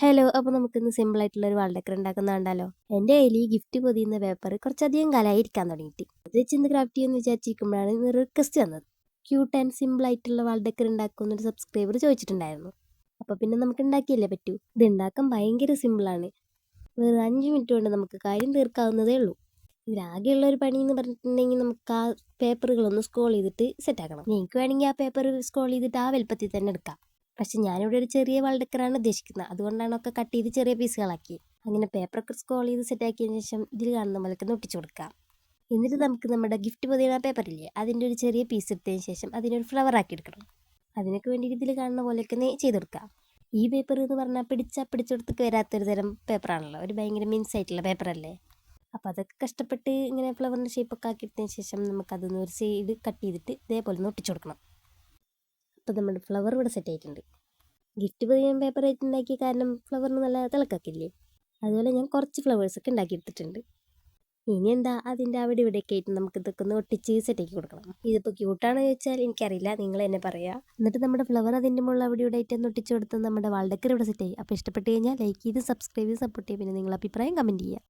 Hello, അപ്പോൾ നമുക്കിന്ന് simple ആയിട്ടുള്ള ഒരു വാൾ ഡെക്കർ ഉണ്ടാക്കുന്ന കണ്ടാലോ? എൻ്റെ കയ്യിൽ ഈ ഗിഫ്റ്റ് പൊതിയുന്ന പേപ്പർ കുറച്ചധികം കാലമായി ഇരിക്കാൻ തുടങ്ങിയിട്ട് അത് വെച്ച് ഇന്ന് ക്രാഫ്റ്റ് ചെയ്യുമെന്ന് വിചാരിച്ചിരിക്കുമ്പോഴാണ് ഇന്ന് റിക്വസ്റ്റ് വന്നത്. ക്യൂട്ട് ആൻഡ് സിമ്പിൾ ആയിട്ടുള്ള വാൾ ഡെക്കർ ഉണ്ടാക്കുമെന്നൊരു സബ്സ്ക്രൈബർ ചോദിച്ചിട്ടുണ്ടായിരുന്നു. അപ്പോൾ പിന്നെ നമുക്ക് ഉണ്ടാക്കിയല്ലേ പറ്റൂ. ഇത് ഉണ്ടാക്കാൻ ഭയങ്കര സിമ്പിളാണ്. വെറും 5 മിനിറ്റ് കൊണ്ട് നമുക്ക് കാര്യം തീർക്കാവുന്നതേ ഉള്ളൂ. ഇതിലാകെയുള്ള ഒരു പണി എന്ന് പറഞ്ഞിട്ടുണ്ടെങ്കിൽ നമുക്ക് ആ പേപ്പറുകളൊന്ന് സ്ക്രോൾ ചെയ്തിട്ട് സെറ്റാക്കണം. നിങ്ങൾക്ക് വേണമെങ്കിൽ ആ പേപ്പർ സ്ക്രോൾ ചെയ്തിട്ട് ആ വലുപ്പത്തിൽ തന്നെ എടുക്കാം. പക്ഷെ ഞാനിവിടെ ഒരു ചെറിയ വാൾ ഡെക്കറാണ് ഉദ്ദേശിക്കുന്നത്. അതുകൊണ്ടാണ് ഒക്കെ കട്ട് ചെയ്ത് ചെറിയ പീസുകളാക്കി. അങ്ങനെ പേപ്പറൊക്കെ സ്ക്രോൾ ചെയ്ത് സെറ്റാക്കിയതിന് ശേഷം ഇതിൽ കാണുന്ന പോലെയൊക്കെ ഒട്ടിച്ചു കൊടുക്കാം. എന്നിട്ട് നമുക്ക് നമ്മുടെ ഗിഫ്റ്റ് പൊതിയുന്ന പേപ്പറില്ലേ, അതിൻ്റെ ഒരു ചെറിയ പീസ് എടുത്തതിന് ശേഷം അതിനൊരു ഫ്ലവർ ആക്കി എടുക്കണം. അതിനൊക്കെ വേണ്ടി ഇതിൽ കാണുന്ന പോലെയൊക്കെ ചെയ്തെടുക്കാം. ഈ പേപ്പർ എന്ന് പറഞ്ഞാൽ പിടിച്ചെടുത്തേക്ക് വരാത്തൊരു തരം പേപ്പറാണല്ലോ. ഒരു ഭയങ്കര മിൻസായിട്ടുള്ള പേപ്പറല്ലേ. അപ്പോൾ അതൊക്കെ കഷ്ടപ്പെട്ട് ഇങ്ങനെ ഫ്ലവറിൻ്റെ ഷേപ്പൊക്കെ ആക്കിയെടുത്തതിന് ശേഷം നമുക്കതൊന്ന് ഒരു സൈഡ് കട്ട് ചെയ്തിട്ട് ഇതേപോലെ ഒന്ന് ഒട്ടിച്ചു കൊടുക്കണം. അപ്പോൾ നമ്മുടെ ഫ്ലവർ ഇവിടെ സെറ്റ് ആയിട്ടുണ്ട്. ഗിഫ്റ്റ് പൊതിയാൻ പേപ്പർ ആയിട്ട് ഉണ്ടാക്കിയ കാരണം ഫ്ലവറിന് നല്ല തിളക്കൊക്കെ. അതുപോലെ ഞാൻ കുറച്ച് ഫ്ലവേഴ്സൊക്കെ ഉണ്ടാക്കിയെടുത്തിട്ടുണ്ട്. ഇനി എന്താ, അതിൻ്റെ അവിടെ ഇവിടെയൊക്കെ ആയിട്ട് നമുക്ക് ഇതൊക്കെ ഒന്ന് ഒട്ടിച്ച് സെറ്റാക്കി കൊടുക്കണം. ഇതിപ്പോൾ ക്യൂട്ടാണോ ചോദിച്ചാൽ എനിക്കറിയില്ല, നിങ്ങൾ എന്നെ പറയാം. എന്നിട്ട് നമ്മുടെ ഫ്ലവർ അതിൻ്റെ മുകളിൽ അവിടെ ഇവിടെ ആയിട്ട് ഒന്ന് ഒട്ടിച്ച് കൊടുത്ത് നമ്മുടെ വാൾ ഡെക്കർ ഇവിടെ സെറ്റായി. അപ്പോൾ ഇഷ്ടപ്പെട്ട് കഴിഞ്ഞാൽ ലൈക്ക് ചെയ്ത് സബ്സ്ക്രൈബ് ചെയ്ത് സപ്പോർട്ട് ചെയ്യും. പിന്നെ നിങ്ങളുടെ അഭിപ്രായം കമൻറ്റ് ചെയ്യുക.